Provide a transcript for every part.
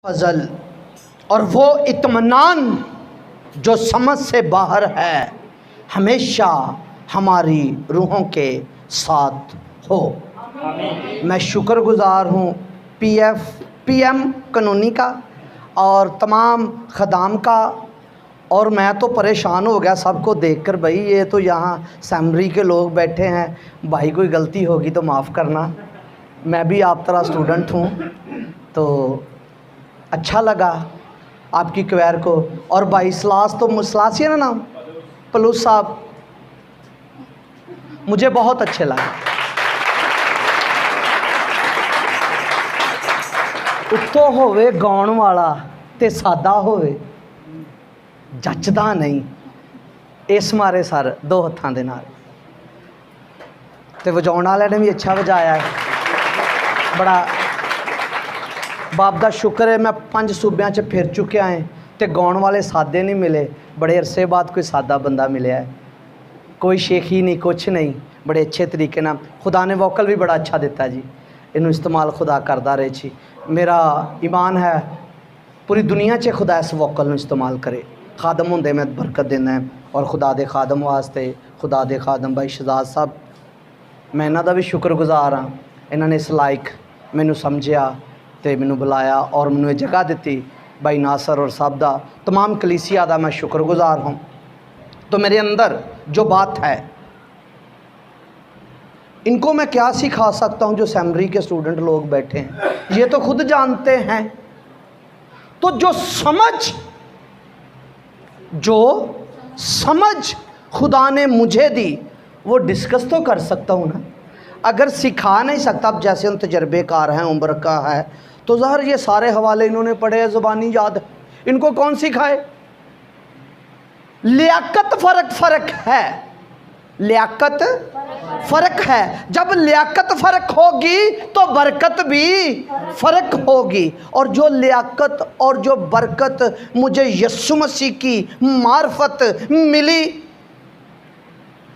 फजल और वो इत्मीनान जो समझ से बाहर है हमेशा हमारी रूहों के साथ हो। मैं शुक्रगुज़ार हूँ पीएम कानूनी का और तमाम ख़दाम का। और मैं तो परेशान हो गया सबको देखकर, भाई ये तो यहाँ असेंबली के लोग बैठे हैं, भाई कोई गलती होगी तो माफ़ करना, मैं भी आप तरह स्टूडेंट हूँ। तो अच्छा लगा आपकी क्वेर को। और भाई सलास, तो सलास ही है ना नाम, पलूस साहब, मुझे बहुत अच्छे लगे। उत्तों होवे गाउण वाला ते सादा होवे जचदा नहीं, इस मारे सर दो हत्थां दे नाल। ते वजाउण वाले ने भी अच्छा वजाया है, बड़ा बाप दा शुक्र है। मैं 5 सूबियां च फिर चुकिया है ते गाउण वाले सादे नहीं मिले, बड़े अरसे बाद कोई सादा बंदा मिले है, कोई शेखी नहीं कुछ नहीं, बड़े अच्छे तरीके ना। खुदा ने वोकल भी बड़ा अच्छा दिता जी, इनू इस्तेमाल खुदा करदा रहे जी। मेरा ईमान है पूरी दुनिया च खुदा इस वोकल नू इस्तेमाल करे, खादम होंदे मैं बरकत देना है। और खुदा दे खादम वास्ते खुदा दे खादम भाई शहजाद साहब, मैं इन्हां दा भी शुक्रगुजार हाँ। इन्हां ने इस लायक मैनू समझिया ते मैनू बुलाया और मैनू ये जगह दी। भाई नासर और साहब दा, तमाम कलीसिया दा मैं शुक्रगुजार हूँ। तो मेरे अंदर जो बात है, इनको मैं क्या सिखा सकता हूँ जो असेंबली के स्टूडेंट लोग बैठे हैं, ये तो खुद जानते हैं। तो जो समझ खुदा ने मुझे दी वो डिस्कस तो कर सकता हूँ ना। अगर सिखा नहीं सकता, अब जैसे हम तजर्बेकार हैं, उम्र का है, तो ज़ाहिर ये सारे हवाले इन्होंने पढ़े हैं, ज़ुबानी याद है, इनको कौन सिखाए। लियाकत फ़र्क है, लियाकत फ़र्क है। जब लियाकत फ़र्क होगी तो बरकत भी फ़र्क होगी। और जो लियाकत और जो बरकत मुझे यीशु मसीह की मार्फत मिली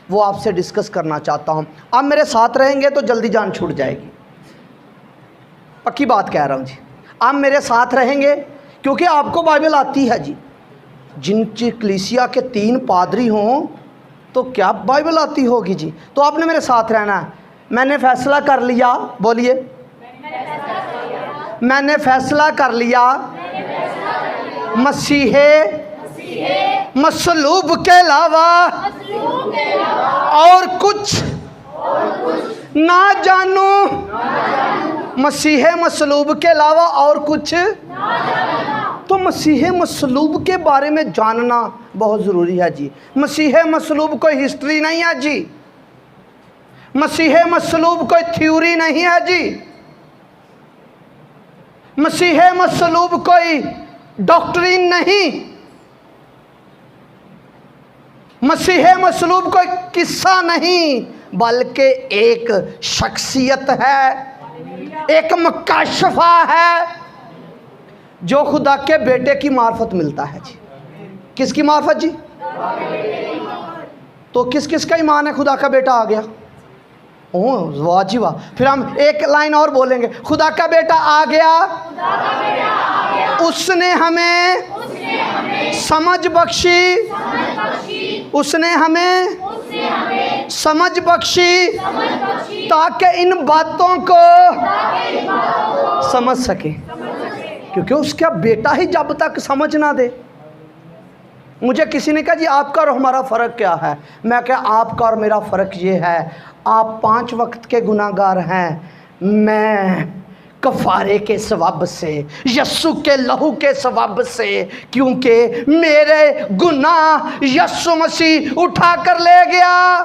वो आपसे डिस्कस करना चाहता हूँ। आप मेरे साथ रहेंगे तो जल्दी जान छूट जाएगी, पक्की बात कह रहा हूँ जी। आप मेरे साथ रहेंगे क्योंकि आपको बाइबल आती है जी। जिनकी कलीसिया के 3 पादरी हों तो क्या बाइबल आती होगी जी। तो आपने मेरे साथ रहना है। मैंने फैसला कर लिया, बोलिए, मैंने फैसला कर लिया मसीहे मसलूब के अलावा और कुछ ना जानूं। मसीहे मसलूब के अलावा और कुछ, तो मसीह मसलूब के बारे में जानना बहुत ज़रूरी है जी। मसीह मसलूब कोई हिस्ट्री नहीं है जी, मसीह मसलूब कोई थ्योरी नहीं है जी, मसीह मसलूब कोई डॉक्ट्रिन नहीं, मसीह मसलूब कोई किस्सा नहीं, बल्कि एक शख्सियत है, एक मुकाशफा है जो खुदा के बेटे की मार्फत मिलता है जी। किसकी मार्फत जी? तो किस किस का ईमान है खुदा का बेटा आ गया? ओह वाह जी वाह। फिर हम एक लाइन और बोलेंगे, खुदा का बेटा आ गया, उसने हमें समझ बख्शी, उसने हमें समझ बख्शी ताकि इन बातों को समझ सके। क्योंकि उसका बेटा ही जब तक समझ ना दे। मुझे किसी ने कहा जी आपका और हमारा फ़र्क क्या है? मैं क्या, आपका और मेरा फ़र्क ये है, आप 5 वक्त के गुनाहगार हैं, मैं कफ़ारे के सवाब से, यस्सु के लहू के सवाब से, क्योंकि मेरे गुनाह यस्सु मसीह उठा कर ले गया।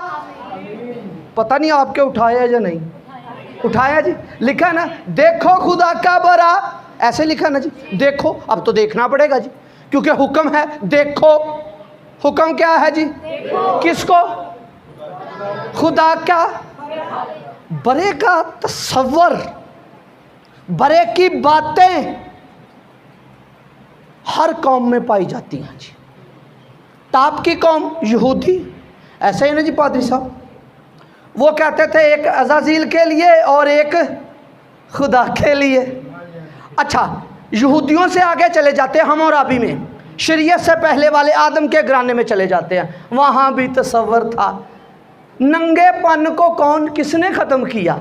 पता नहीं आपके उठाया या नहीं उठाया जी। लिखा ना, देखो खुदा का बरा, ऐसे लिखा ना जी, देखो। अब तो देखना पड़ेगा जी, क्योंकि हुक्म है देखो। हुक्म क्या है जी? किसको? खुदा का बरे का तसव्वुर, बरे की बातें हर कौम में पाई जाती हैं जी। ताप की कौम यहूदी, ऐसे ही ना जी पादरी साहब, वो कहते थे एक अज़ाज़ील के लिए और एक खुदा के लिए। अच्छा, यहूदियों से आगे चले जाते हैं हम्मुराबी में, शरीयत से पहले वाले आदम के घराने में चले जाते हैं, वहाँ भी तसव्वुर था। नंगेपन को किसने ख़त्म किया?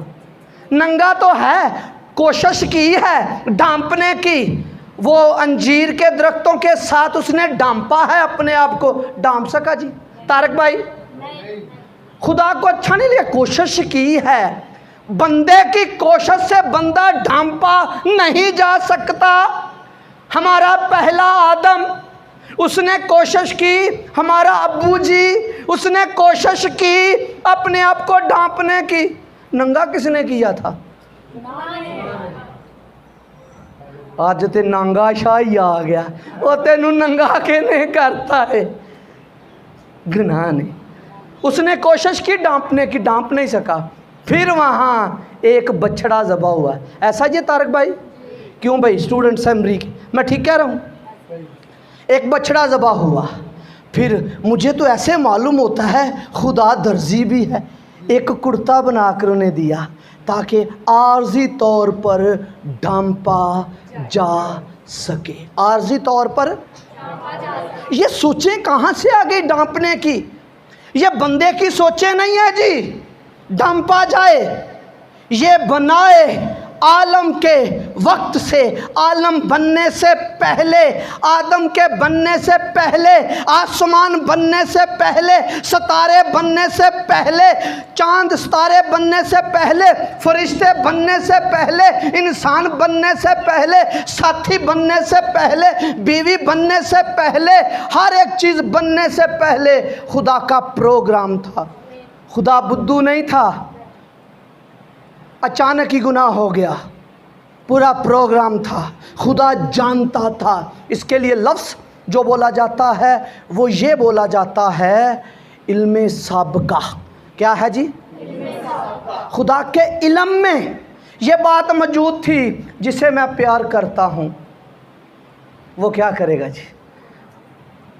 नंगा तो है, कोशिश की है ढांपने की, वो अंजीर के दरख्तों के साथ उसने ढांपा है अपने आप को। ढांप सका जी तारक भाई? खुदा को अच्छा नहीं लगा? कोशिश की है। बंदे की कोशिश से बंदा ढांपा नहीं जा सकता। हमारा पहला आदम, उसने कोशिश की, हमारा अब्बू जी उसने कोशिश की अपने आप को ढांपने की। नंगा किसने किया था? आज ते नंगा शाही आ गया, वो तेनू नंगा के नहीं करता है, गुनाह ने। उसने कोशिश की ढांपने की, ढांप नहीं सका। फिर वहाँ एक बछड़ा ज़बा हुआ। ऐसा ये तारक भाई? क्यों भाई स्टूडेंट सेमरी की, मैं ठीक कह रहा हूँ? एक बछड़ा ज़बा हुआ। फिर मुझे तो ऐसे मालूम होता है खुदा दर्जी भी है। एक कुर्ता बना कर उन्हें दिया ताकि आर्जी तौर पर ढांपा जा सके। आर्जी तौर पर ये सोचें कहाँ से आ गई ढांपने की? ये बंदे की सोचें नहीं है जी ढांपा जाए। ये बनाए आलम के वक्त से, आलम बनने से पहले, आदम के बनने से पहले, आसमान बनने से पहले, सितारे बनने से पहले, चांद सितारे बनने से पहले, फरिश्ते बनने से पहले, इंसान बनने से पहले, साथी बनने से पहले, बीवी बनने से पहले, हर एक चीज़ बनने से पहले खुदा का प्रोग्राम था। खुदा बुद्धू नहीं था, अचानक ही गुनाह हो गया। पूरा प्रोग्राम था, खुदा जानता था। इसके लिए लफ्ज़ जो बोला जाता है वो ये बोला जाता है इल्मे साबका। क्या है जी? खुदा के इल्म में ये बात मौजूद थी, जिसे मैं प्यार करता हूँ वो क्या करेगा जी?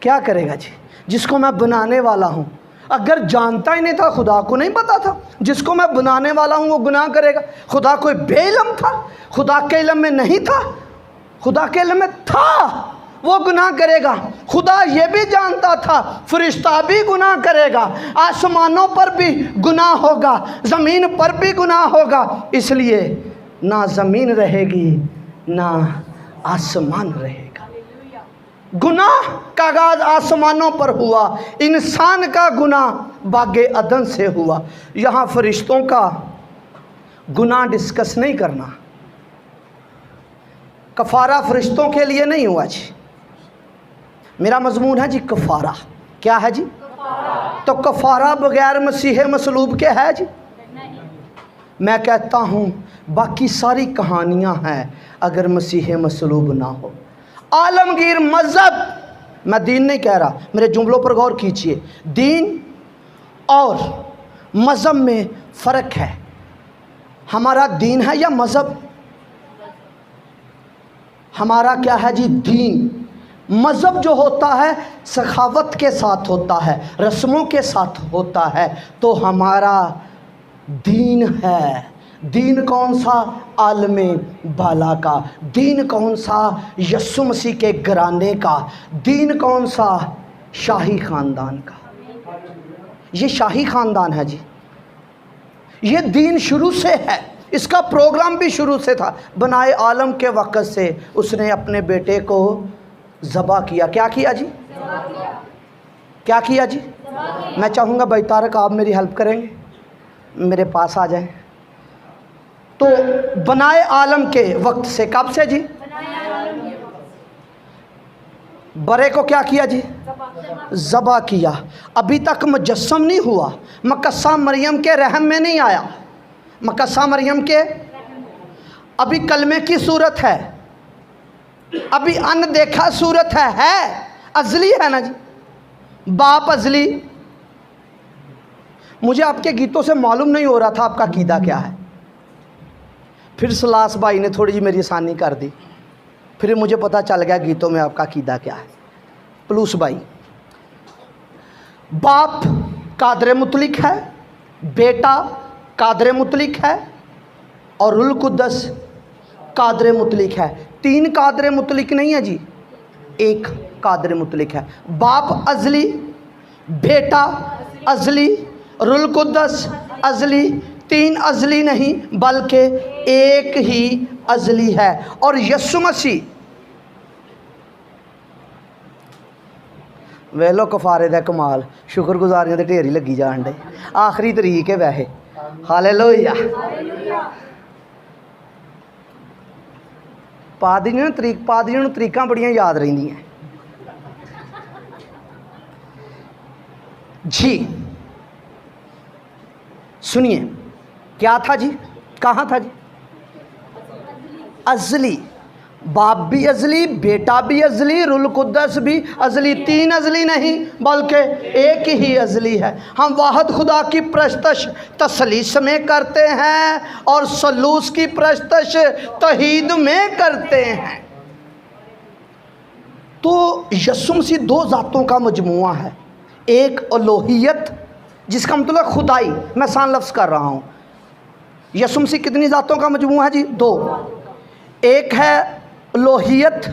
क्या करेगा जी? जिसको मैं बनाने वाला हूँ। अगर जानता ही नहीं था, खुदा को नहीं पता था जिसको मैं बनाने वाला हूँ वो गुनाह करेगा। खुदा कोई बेइल्म था? खुदा के इल्म में नहीं था, खुदा के इल्म में था वो गुनाह करेगा। खुदा ये भी जानता था फरिश्ता भी गुनाह करेगा, आसमानों पर भी गुनाह होगा, ज़मीन पर भी गुनाह होगा। इसलिए ना ज़मीन रहेगी ना आसमान रहेगा। गुनाह का आगाज आसमानों पर हुआ, इंसान का गुनाह बागे अदन से हुआ। यहाँ फरिश्तों का गुनाह डिस्कस नहीं करना। कफ़ारा फरिश्तों के लिए नहीं हुआ जी। मेरा मजमून है जी कफ़ारा। क्या है जी? तो कफ़ारा बगैर मसीह मसलूब के है जी? मैं कहता हूँ बाकी सारी कहानियाँ हैं अगर मसीह मसलूब ना हो। आलमगीर मज़हब, मैं दीन नहीं कह रहा, मेरे जुमलों पर गौर कीजिए। दीन और मज़हब में फ़र्क है। हमारा दीन है या मज़हब? हमारा क्या है जी? दीन। मज़हब जो होता है सखावत के साथ होता है, रस्मों के साथ होता है। तो हमारा दीन है। दीन कौन सा? आलमे बाला का। दीन कौन सा? यस्सु मसीह के घराने का। दीन कौन सा? शाही ख़ानदान का। ये शाही ख़ानदान है जी। ये दीन शुरू से है, इसका प्रोग्राम भी शुरू से था। बनाए आलम के वक़्त से उसने अपने बेटे को ज़बा किया। क्या किया जी? क्या किया जी? मैं चाहूँगा भाई तारक आप मेरी हेल्प करेंगे, मेरे पास आ जाएं। तो बनाए आलम के वक्त से, कब से जी? बरे को क्या किया जी? ज़बा किया। अभी तक मुजस्सम नहीं हुआ, मकस्सा मरियम के रहम में नहीं आया। मकस्सा मरियम के अभी कलमे की सूरत है, अभी अनदेखा सूरत है अजली है ना जी, बाप अजली। मुझे आपके गीतों से मालूम नहीं हो रहा था आपका कीदा क्या है। फिर सलास भाई ने थोड़ी जी मेरी आसानी कर दी, फिर मुझे पता चल गया गीतों में आपका कीदा क्या है। पलूस भाई, बाप कादरे मुतलिक है, बेटा कादरे मुतलिक है और रुल कुद्दस कादरे मुतलिक है। तीन कादर मुतलिक नहीं है जी, एक कादर मुतलिक है। बाप अजली, बेटा अजली, रुल कुद्दस अजली, तीन अजली नहीं बल्कि एक ही अजली है। और यीशु मसीह वेलो कफारे दा कमाल, शुक्रगुजारियां दे ढेर ही लगी जान डे। आखिरी तरीक है वैसे, हालेलुया। पादरियां नूं तरीकां बड़ियां याद रहिंदियां जी। सुनिए क्या था जी, कहाँ था जी? अजली, बाप भी अजली, बेटा भी अजली, रुल कुद्दस भी अजली। तीन अजली नहीं बल्कि एक ही अजली है। हम वाहिद खुदा की प्रस्तश तसलीस में करते हैं और सलूस की प्रस्तश तहीद में करते हैं। तो यीशु मसीह दो ज़ातों का मजमुआ है। एक अलोहियत जिसका मतलब खुदाई, मैं सान लफ्ज़ कर रहा हूँ। यीशु मसीह कितनी ज़ातों का मजमुआ है जी? दो। एक है लोहियत,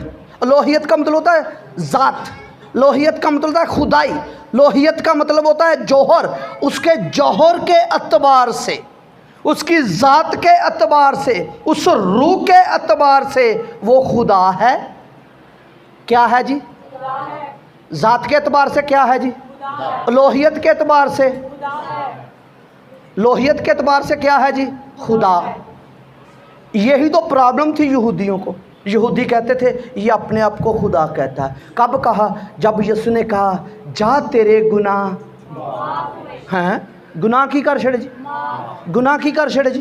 लोहियत का मतलब होता है ज़ात, लोहियत का मतलब होता है खुदाई, लोहियत का मतलब होता है जौहर। उसके जौहर के अतबार से, उसकी ज़ात के अतबार से, उस रूह के अतबार से वो खुदा है। क्या है जी? ज़ात के अतबार से क्या है जी? लोहियत के अतबार से, लोहियत के अतबार से क्या है जी? खुदा। यही तो प्रॉब्लम थी यहूदियों को। यहूदी कहते थे ये अपने आप को खुदा कहता है। कब कहा? जब यीशु ने कहा जा तेरे गुनाह हैं, गुनाह की कर छड़े जी, गुनाह की कर छड़े जी।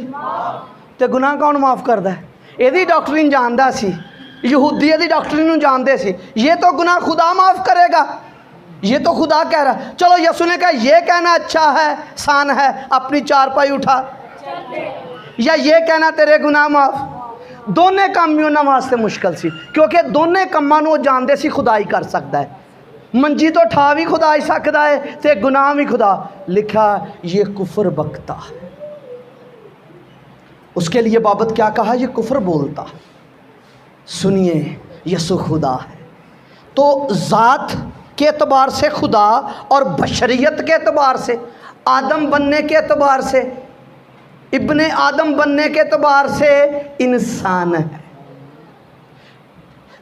तो गुनाह कौन माफ़ करता है? यदि डॉक्टरीन जानता सी, यहूदी यदि डॉक्टरीन जानते सी, ये तो गुनाह खुदा माफ़ करेगा, ये तो खुदा कह रहा है। चलो यीशु ने कहा ये कहना अच्छा है, सान है, अपनी चारपाई उठा, या ये कहना तेरे गुनाह माफ़। दोनों काम भी उन्होंने वास्ते मुश्किल सी, क्योंकि दोनों कामां नूं जानते सी खुदाई कर सकता है। मंजी तो ठा भी खुदा ही सकता है ते गुनाह भी खुदा। लिखा ये कुफर बकता, उसके लिए बाबत क्या कहा? ये कुफर बोलता। सुनिए यीशु खुदा है। तो ज़ात के एतबार से खुदा और बशरियत के एतबार से, आदम बनने के एतबार से, इब्ने आदम बनने के एतबार से इंसान है।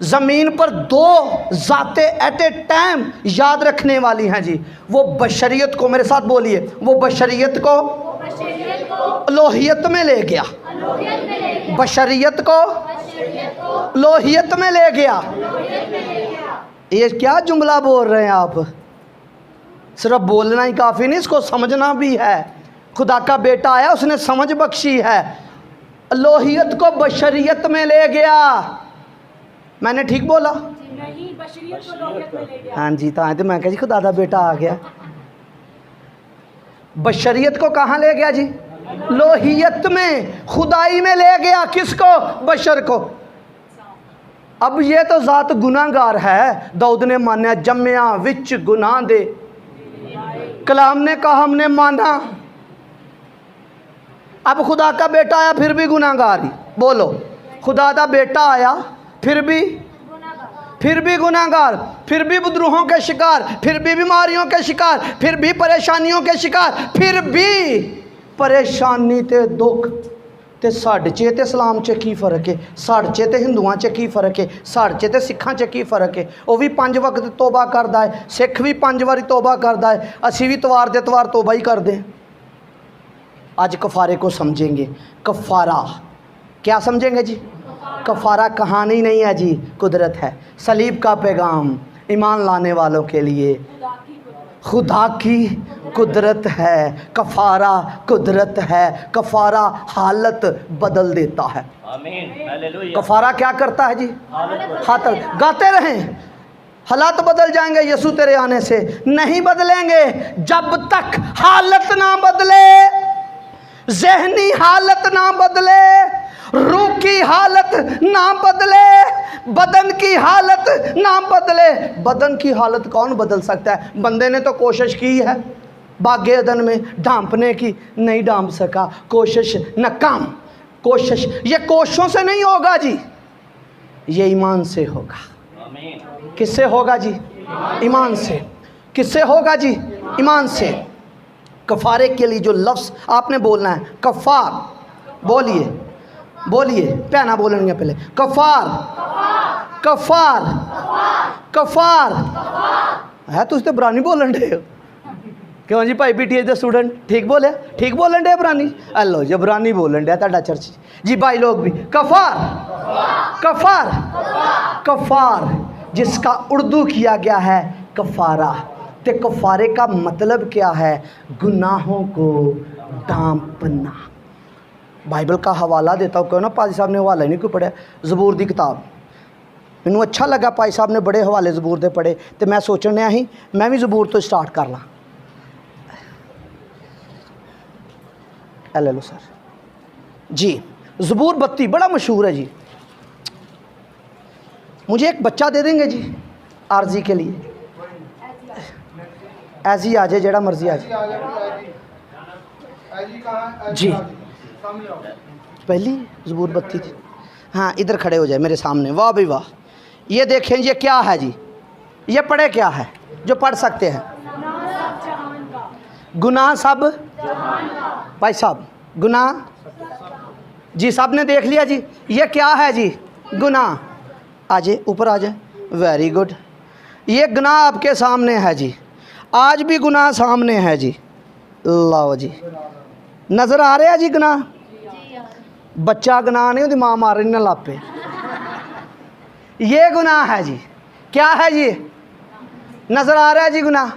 ज़मीन पर दो ज़ातें एट ए टाइम याद रखने वाली हैं जी। वो बशरियत को, मेरे साथ बोलिए, वो बशरियत को लोहियत में ले गया, बशरियत को लोहियत में ले गया। ये क्या जुमला बोल रहे हैं आप? सिर्फ बोलना ही काफ़ी नहीं, इसको समझना भी है। खुदा का बेटा आया, उसने समझ बख्शी है। लोहियत को बशरियत में ले गया। मैंने ठीक बोला? नहीं, बशरियत को लोहियत में ले गया। हाँ जी, तो मैं कह जी खुदा का बेटा आ गया। बशरियत को कहाँ ले गया जी? लोहियत में, खुदाई में ले गया। किसको? बशर को। अब ये तो ज़ात गुनाहगार है। दाऊद ने माना जम्या विच गुनाह दे, कलाम ने कहा हमने माना। अब खुदा का बेटा आया फिर भी गुनाहगार ही। बोलो, खुदा का बेटा आया फिर भी गुनाहगार, फिर भी विद्रोहों के शिकार, फिर भी बीमारियों के शिकार, फिर भी परेशानियों के शिकार, फिर भी परेशानी ते दुख ते साढ़े च ते इस्लाम च की फ़र्क है? साढ़े च ते हिंदुआं च की फ़र्क है? साढ़े च ते सिखां च की फ़र्क है? वह भी 5 वक्त तौबा करता है, सिख भी 5 बारी तौबा करता है, असी भी तवार दे तवार तौबा ही करते हैं। आज कफ़ारे को समझेंगे। कफ़ारा क्या समझेंगे जी? कफ़ारा कहानी नहीं है जी, कुदरत है। सलीब का पैगाम ईमान लाने वालों के लिए खुदा की कुदरत है। कफ़ारा कुदरत है। कफ़ारा हालत बदल देता है। कफ़ारा क्या करता है जी? हालत। गाते रहें हालात बदल जाएंगे यीशु तेरे आने से। नहीं बदलेंगे जब तक हालत ना बदले, ज़हनी हालत ना बदले, रूह की हालत ना बदले, बदन की हालत ना बदले। बदन की हालत कौन बदल सकता है? बंदे ने तो कोशिश की है बागे अदन में ढांपने की, नहीं ढांप सका। कोशिश नाकाम। कोशिश, ये कोशिशों से नहीं होगा जी, ये ईमान से होगा। किससे होगा जी? ईमान से। किससे होगा जी? ईमान से। कफारे के लिए जो लफ्ज़ आपने बोलना है, कफ़ार, बोलिए बोलिए, पहना बोलेंगे पहले, कफ़ार कफ़ार कफ़ार है। तुझ तो बरानी बोलन डे हो क्यों जी? भाई BTH के स्टूडेंट ठीक बोले, ठीक बोलन डे बरानी। हेलो जी, बरानी बोलन डे ਤੁਹਾਡਾ चर्च जी। भाई लोग भी कफ़ार कफ़ार कफ़ार, जिसका उर्दू किया गया है कफ़ारा। ते कफ़ारे का मतलब क्या है? गुनाहों को ढांपना। बाइबल का हवाला देता हूँ, क्यों ना पाजी साहब ने हवाला नहीं क्यों पढ़ा? ज़बूर दी किताब मैनू अच्छा लगा, पाजी साहब ने बड़े हवाले ज़बूर दे पढ़े, तो मैं सोचने ही मैं भी ज़बूर तो स्टार्ट कर ला। ले लो सर जी। ज़बूर 32 बड़ा मशहूर है जी। मुझे एक बच्चा दे देंगे जी आरजी के लिए? ऐसी आ जाए, जेड़ा मर्जी आ जाए जी। पहली ज़बूर 32 थी। हाँ, इधर खड़े हो जाए मेरे सामने। वाह भाई वाह। ये देखें, ये क्या है जी? ये पढ़े क्या है जो पढ़ सकते हैं? गुनाह सब भाई साहब, गुनाह जी साहब ने देख लिया जी। ये क्या है जी? गुनाह। आ जाए, ऊपर आ जाए। Very good. ये गुनाह आपके सामने है जी। आज भी गुनाह सामने है जी। लाओ जी, नज़र आ रहा है जी गुनाह? बच्चा गुनाह नहीं, उसकी माँ मार रही ना लापे। ये गुनाह है जी। क्या है जी? नज़र आ रहा है जी गुनाह?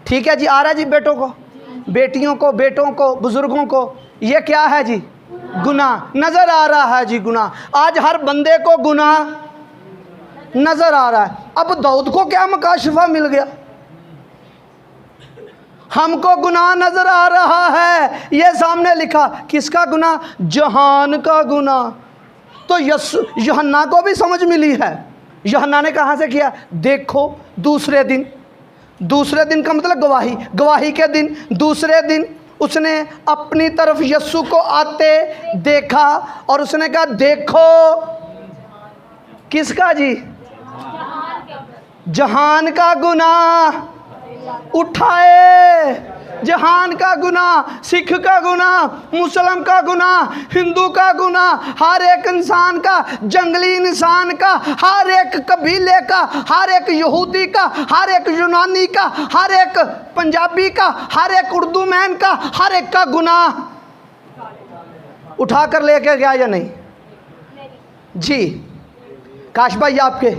ठीक है जी, आ रहा है जी बेटों को, बेटियों को, बेटों को, बुजुर्गों को। ये क्या है जी? गुनाह। नज़र आ रहा है जी गुनाह। आज हर बंदे को गुनाह नज़र आ रहा है। अब दाऊद को क्या मुकाशफा मिल गया? हमको गुनाह नज़र आ रहा है। ये सामने लिखा, किसका गुनाह? जहान का गुनाह। तो यूहन्ना को भी समझ मिली है। यूहन्ना ने कहाँ से किया? देखो, दूसरे दिन। दूसरे दिन का मतलब गवाही, गवाही के दिन, दूसरे दिन उसने अपनी तरफ यीशु को आते देखा और उसने कहा, देखो किसका जी? जहान का गुनाह उठाए। जहान का गुनाह, सिख का गुनाह, मुसलमान का गुनाह, हिंदू का गुनाह, हर एक इंसान का, जंगली इंसान का, हर एक कबीले का, हर एक यहूदी का, हर एक यूनानी का, हर एक पंजाबी का, हर एक उर्दू मैन का, हर एक का गुनाह उठा कर लेके गया या नहीं जी? काश भाई आपके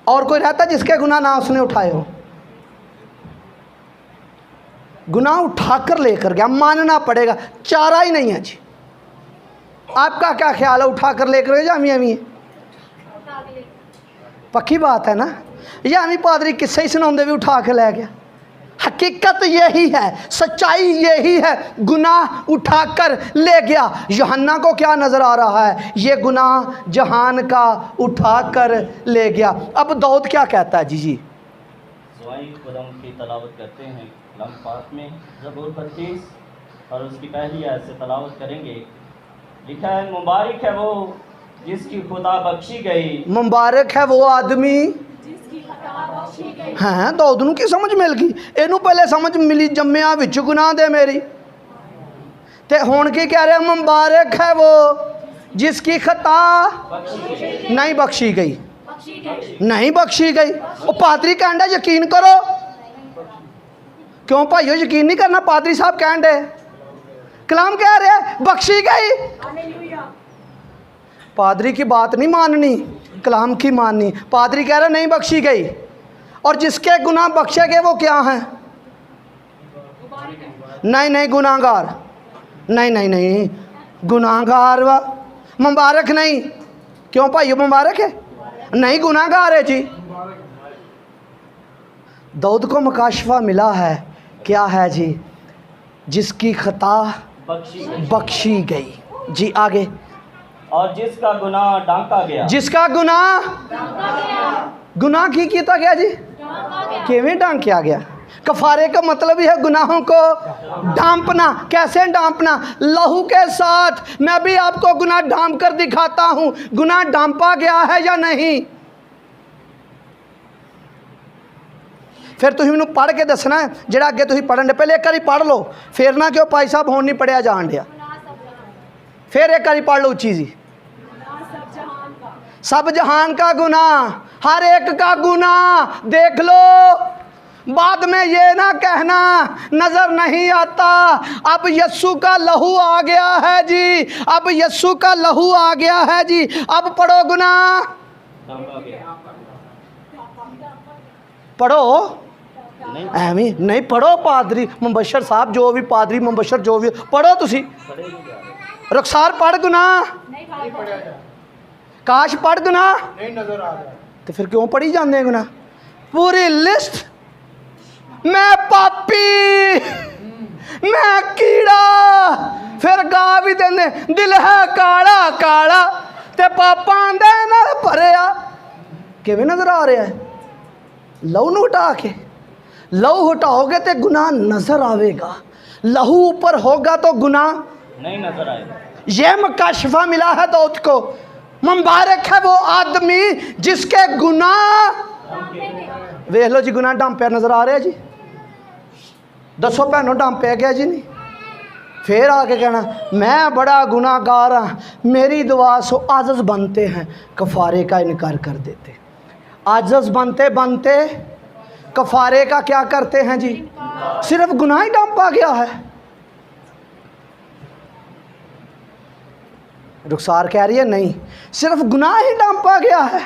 और कोई रहता जिसके गुनाह ना उसने उठाए हो? गुनाह उठाकर लेकर गया, मानना पड़ेगा, चारा ही नहीं है जी। आपका क्या ख्याल है? उठाकर लेकर गए जामी अमी? पक्की बात है ना? या अमी पादरी किस्से ही सुनाते भी उठा के ले गया। हकीकत यही है, सच्चाई यही है, गुनाह उठाकर ले गया। यूहन्ना को क्या नज़र आ रहा है? ये गुनाह जहान का उठाकर ले गया। अब दाऊद क्या कहता है जी? जी खुदाम की तलावत करते हैं कलाम पाक में ज़बूर 32 और उसकी पहली आयत से तलावत करेंगे। लिखा है, मुबारक है वो जिसकी खुदा बख्शी गई। मुबारक है वो आदमी हाँ, दाऊद नूं की समझ मिल गई। इनू पहले समझ मिली, जम्मिया विच गुनाह दे मेरी, ते हुण की कह रहे? मुबारक है वो जिसकी खता नहीं बख्शी गई, नहीं बख्शी गई। वो पादरी कहंडा यकीन करो। क्यों भाइयों यकीन नहीं करना? पादरी साहब कहंडे, कलाम कह रहे बख्शी गई। पादरी की बात नहीं माननी, कलाम की माननी। पादरी कह रहे नहीं बख्शी गई। और जिसके गुनाह बख्शे गए वो क्या हैं? नहीं नहीं, गुनाहगार। नहीं नहीं नहीं, गुनाहगार व मुबारक नहीं। क्यों भाई मुबारक है? नहीं, गुनाहगार है जी। दाऊद को मुकाशफा मिला है, क्या है जी? जिसकी खता बख्शी गई जी। आगे, और जिसका गुनाह ढांका गया। जिसका गुनाह की किया गया जी? किवें ढांकिया गया? कफारे का मतलब ही है गुनाहों को ढांपना। कैसे ढांपना? लहू के साथ। मैं भी आपको गुनाह ढांप कर दिखाता हूं, गुनाह ढांपा गया है या नहीं। फिर तुम मैनू पढ़ के दसना है जेड़ा अगे तुम पढ़न दे। पहले एक बारी पढ़ लो, फिर ना क्यों भाई साहब होन नहीं पढ़िया जान दिया। फिर एक बारी पढ़ लो उच्ची जी। सब जहान का गुनाह, हर एक का गुनाह देख लो। बाद में ये ना कहना नजर नहीं आता। अब यस्सु का लहू आ गया है जी, अब यस्सु का लहू आ गया है जी। अब पढ़ो गुनाह, पढ़ो। एवं नहीं पढ़ो। पादरी मुबशर साहब, जो भी पादरी मुबशर जो भी पढ़ो, तुसी रुखसार पढ़ गुनाह। काश पढ़ गुनाह नहीं नजर आ रहा तो फिर क्यों पढ़ी जाते गुनाह? पूरी लिस्ट। मैं पापी, मैं कीड़ा। फिर गा भी देंगे दिल है काला काला ते पापा दे नाल भरिया। किवें नजर आ रहा है? लहू नूं हटा के, लहू हटाओगे तो गुनाह नजर आवेगा। लहू ऊपर होगा तो गुनाह नहीं नजर आएगा। ये मुकाशफा मिला है दाऊद को। मुबारक है वो आदमी जिसके गुनाह, वेख लो जी गुनाह ढांपे नजर आ रहे जी। दसो भैनों ढांपे गया जी नहीं। फिर आके कहना मैं बड़ा गुनाहगार हाँ, मेरी दुआ सो आजज बनते हैं, कफारे का इनकार कर देते। आजज बनते बनते कफारे का क्या करते हैं जी? सिर्फ गुनाह ही ढांपा गया है। रुखसार कह रही है नहीं, सिर्फ गुनाह ही ढांपा गया है।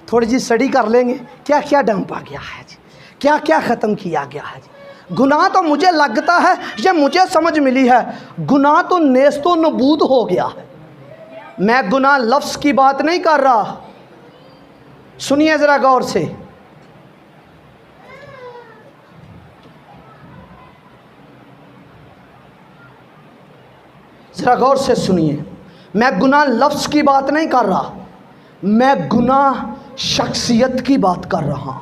थोड़ी जी स्टडी कर लेंगे क्या क्या ढांपा गया है जी, क्या क्या ख़त्म किया गया है जी। गुनाह तो मुझे लगता है, ये मुझे समझ मिली है, गुनाह तो नेस्तो नबूद हो गया है। मैं गुनाह लफ्ज़ की बात नहीं कर रहा, सुनिए ज़रा गौर से। ज़रा गौर से सुनिए, मैं गुनाह लफ्ज़ की बात नहीं कर रहा, मैं गुनाह शख्सियत की बात कर रहा।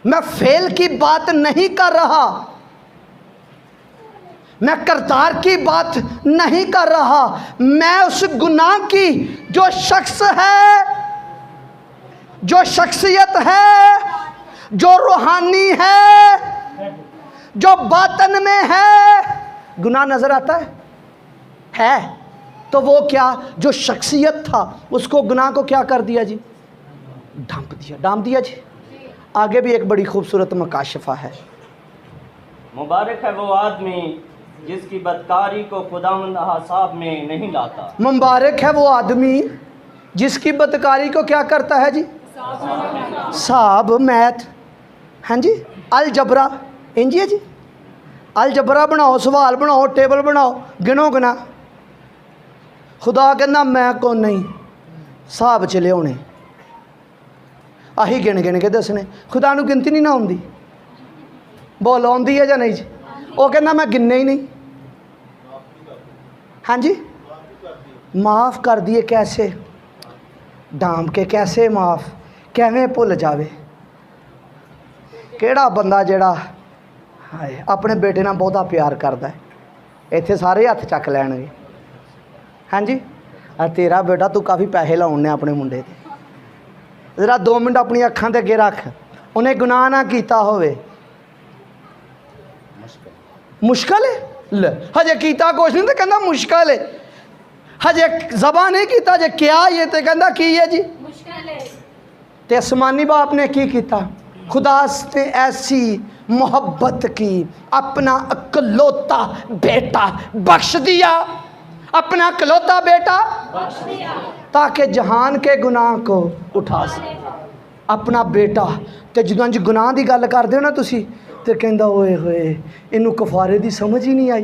मैं फेल की बात नहीं कर रहा, मैं करतार की बात नहीं कर रहा। मैं उस गुनाह की जो शख्स है, जो शख्सियत है, जो रूहानी है, जो बातन में है। गुनाह नज़र आता है तो वो क्या, जो शख्सियत था उसको गुनाह को क्या कर दिया जी? ढांप दिया जी। आगे भी एक बड़ी खूबसूरत मकाशफा है। मुबारक है वो आदमी जिसकी बदकारी को खुदावंद हिसाब में नहीं लाता। मुबारक है वो आदमी जिसकी बदकारी को क्या करता है जी? साहब मैथ, हाँ जी, अलजबरा इंजी है जी। अलजबरा बनाओ, सवाल बनाओ, टेबल बनाओ, गिनो गुना। खुदा कहना मैं को नहीं, हिसाब च लियाने, आही गिन गिन के दसने। खुदा नूं गिनती नहीं ना आउंदी। बोल आउंदी है या नहीं जी? वो कहना मैं गिनने ही नहीं। हाँ जी, माफ़ कर दिए कैसे? ढांप के कैसे माफ़, कैवें भुल जावे। केड़ा बंदा जेड़ा हाय अपने बेटे नाल बहुता प्यार करता है, इत्थे सारे हत्थ चक लैणगे। हाँ जी, तेरा बेटा तू काफ़ी पैसे लाने अपने मुंडे ते, जरा 2 मिनट अपनी अखां ते अगे रख। उन्हें गुनाह ना कीता होवे, मुश्किल है। ले हजे कीता कुछ नहीं तो कहना मुश्किल है। हजे जबा नहीं कीता जे क्या ये तो कहना की है जी मुश्किल है। ते आसमानी बाप ने की किया? खुदा ने ऐसी मोहब्बत की, अपना इकलौता बेटा बख्श दिया, अपना इकलौता बेटा बख्श दिया ताकि जहान के गुनाह को उठा सके। अपना बेटा। तो जो जी गुनाह की गल करते हो ना तुसी, तो कहता ओए होए इनू कफारे की समझ ही नहीं आई,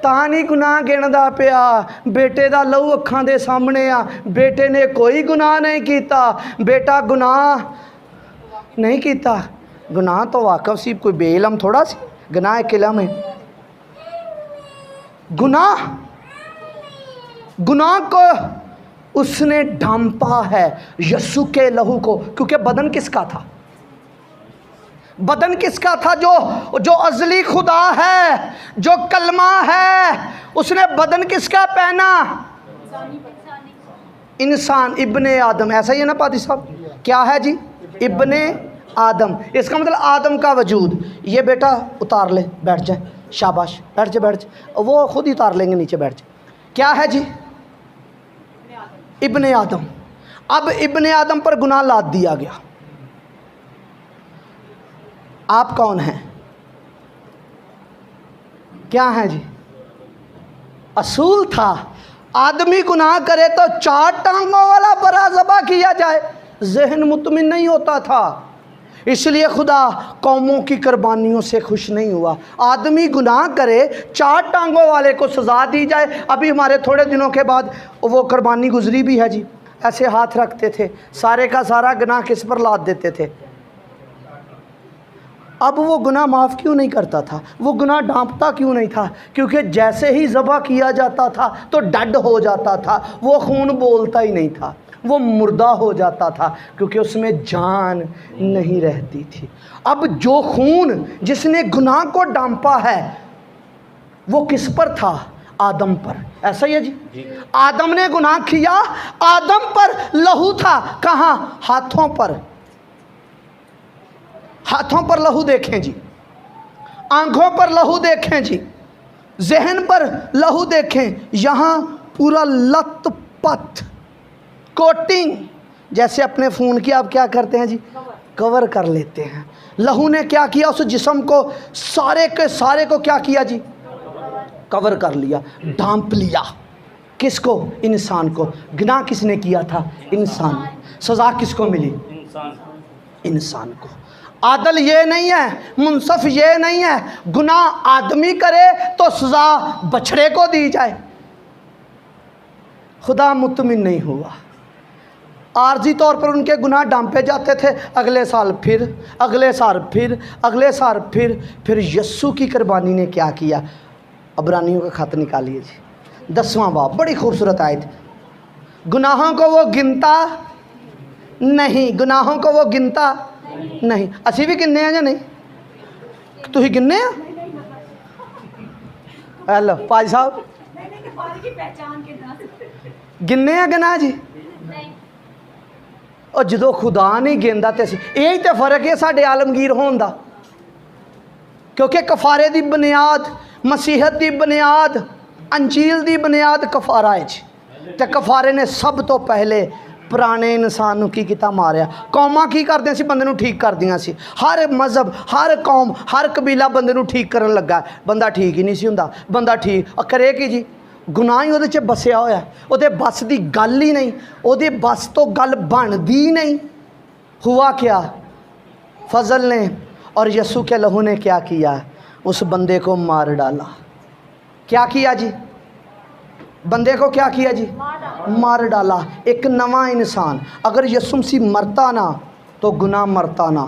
तां नहीं गुनाह गिनदा पिया। बेटे का लहू अखां दे सामने आ, बेटे ने कोई गुनाह नहीं किया, बेटा गुनाह नहीं किया। गुनाह तो वाकफ सी, कोई बेइलम थोड़ा सी, गुनाह एक इलम है। गुनाह को उसने ढांपा है यस्सु के लहू को, क्योंकि बदन किसका था? बदन किसका था? जो अजली खुदा है, जो कलमा है, उसने बदन किसका पहना? इंसान, इब्ने आदम। ऐसा ही है ना पादी साहब? क्या है जी? इब्ने आदम। इसका मतलब आदम का वजूद। ये बेटा उतार ले, बैठ जाए, शाबाश, बैठ जाए, बैठ जाए, वो खुद ही उतार लेंगे नीचे, बैठ जाए। क्या है जी? इब्ने आदम। अब इब्ने आदम पर गुनाह लाद दिया गया। आप कौन हैं? क्या है जी? असूल था आदमी गुनाह करे तो 4 टांगों वाला बरा ज़बा किया जाए। जहन मुतमिन नहीं होता था, इसलिए खुदा कौमों की कुर्बानियों से खुश नहीं हुआ। आदमी गुनाह करे 4 टांगों वाले को सज़ा दी जाए। अभी हमारे थोड़े दिनों के बाद वो कुर्बानी गुजरी भी है जी। ऐसे हाथ रखते थे, सारे का सारा गुनाह किस पर लाद देते थे। अब वो गुनाह माफ़ क्यों नहीं करता था? वो गुनाह ढांपता क्यों नहीं था? क्योंकि जैसे ही ज़बह किया जाता था तो डड हो जाता था, वो खून बोलता ही नहीं था, वो मुर्दा हो जाता था, क्योंकि उसमें जान नहीं रहती थी। अब जो खून जिसने गुनाह को ढांपा है वो किस पर था? आदम पर। ऐसा ही है जी? आदम ने गुनाह किया, आदम पर लहू था। कहाँ? हाथों पर। हाथों पर लहू देखें जी, आंखों पर लहू देखें जी, जहन पर लहू देखें। यहाँ पूरा लत-पत कोटिंग, जैसे अपने फ़ोन की आप क्या करते हैं जी? कवर कर लेते हैं। लहू ने क्या किया? उस जिस्म को सारे के सारे को क्या किया जी? कवर कर लिया, ढांप लिया। किसको? इंसान को। गुनाह किसने किया था? इंसान। सज़ा किसको मिली? इंसान को। आदल ये नहीं है, मुंसफ ये नहीं है गुनाह आदमी करे तो सज़ा बछड़े को दी जाए। खुदा मुतमिन नहीं हुआ। आर्जी तौर पर उनके गुनाह ढांपे जाते थे। अगले साल फिर, अगले साल फिर, अगले साल फिर यस्सु की कुर्बानी ने क्या किया? अब्रानियों का खत निकालिए जी, 10वां बाब, बड़ी खूबसूरत आयत। गुनाहों को वो गिनता नहीं, गुनाहों को वो गिनता नहीं। असी भी गिनने हैं या नहीं? तुम गिनने हैं? हेलो पाजी साहब, गिनने हैं गुनाह जी? और जो खुदा नहीं गिनदा ते असीं, यही तो फर्क है साडे आलमगीर होने दा। क्योंकि कफारे दी बुनियाद, मसीहत दी बुनियाद, अंजील दी बुनियाद कफारा है जी। ते कफारे ने सब तो पहले पुराने इंसान नूं की किता? मारिया। कौमां की करदियां सी? बंदे नूं ठीक करदियां सी। हर मजहब, हर कौम, हर कबीला बंदे नूं ठीक करन लगा। बंदा ठीक ही नहीं सी हुंदा। बंदा ठीक करे की जी? गुनाह ही उहदे च बसिया होया, उहदे बस दी गल ही नहीं, उहदे बस तो गल बनदी नहीं। हुआ क्या? फजल ने और यस्सु के लहू ने क्या किया? उस बंदे को मार डाला। क्या किया जी? बंदे को क्या किया जी? मार डाला। एक नवा इंसान। अगर यस्सु मसीह मरता ना तो गुनाह मरता ना।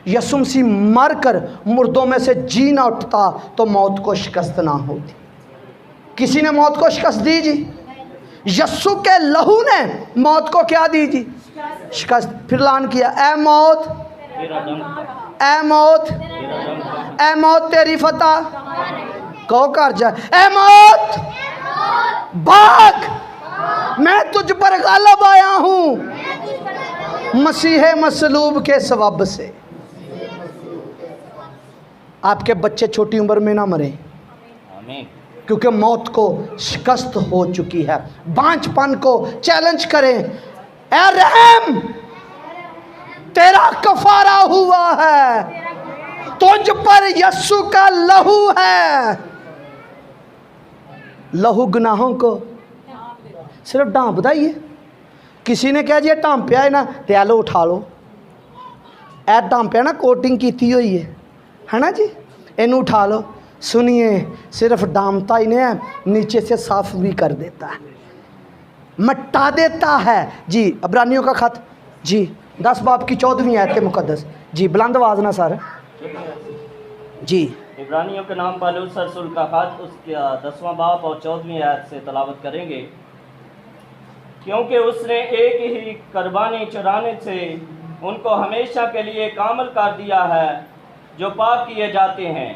यस्सु मसीह मर कर मुर्दों में से जी ना उठता तो मौत को शिकस्त ना होती। किसी ने मौत को शिकस्त दी जी? यस्सु के लहू ने मौत को क्या दी जी? शिकस्त। फिर ऐलान किया, ए मौत, ए मौत, ए मौत तेरी फतह कहो कर जा। ए मौत भाग, मैं तुझ पर गालिब आया हूँ मसीह मसलूब के सवाब से। आपके बच्चे छोटी उम्र में ना मरे, क्योंकि मौत को शिकस्त हो चुकी है। बांझपन को चैलेंज करें, ए रहम तेरा कफारा हुआ है, तुझ पर यस्सु का लहू है। लहू गुनाहों को सिर्फ ढांपदा ही है। किसी ने कहा जी ढांपिया है ना, ते लो उठा लो, ए ढांपिया ना, कोटिंग की हुई है ना जी, इनू उठा लो। सुनिए, सिर्फ डामता ही नहीं है, नीचे से साफ भी कर देता है, मटा देता है जी। अब्रानियों का खत जी 10 बाब की 14वीं आयत मुकद्दस जी, बुलंद आवाज़ ना सर जी। इब्रानियों के नाम पौलुस रसूल का खत उसके 10वां बाब और 14वीं आयत से तलावत करेंगे। क्योंकि उसने एक ही कुर्बानी चढ़ाने से उनको हमेशा के लिए कामल कर दिया है, जो पाक किए जाते हैं।